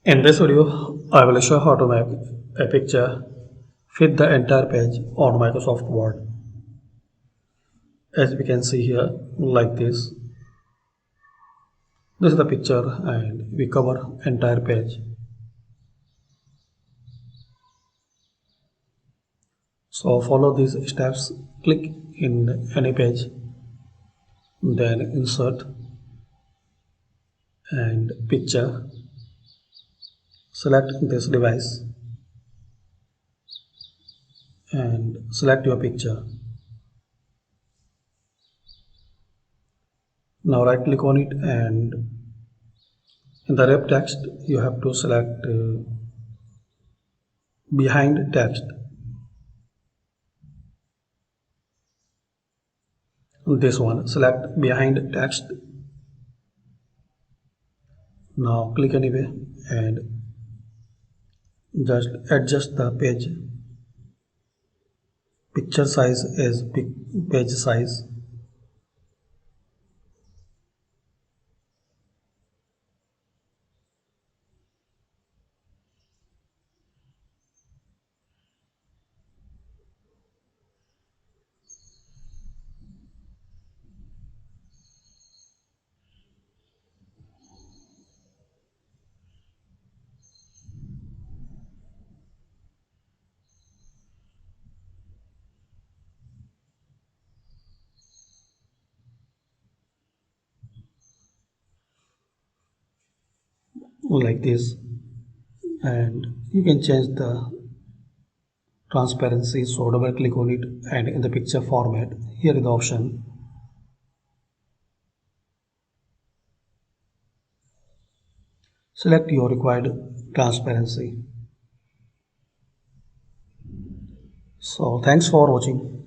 In this video, I will show how to make a picture fit the entire page on Microsoft Word. As we can see here, like this. This is the picture and we cover entire page. So follow these steps, click in any page, then insert and picture. Select this device and select your picture. Now right click on it and in the wrap text you have to select behind text. This one, select behind text. Now click anyway and just adjust the picture size as page size. Like this, and you can change the transparency. So double click on it and in the picture format here is the option. Select your required transparency. So thanks for watching.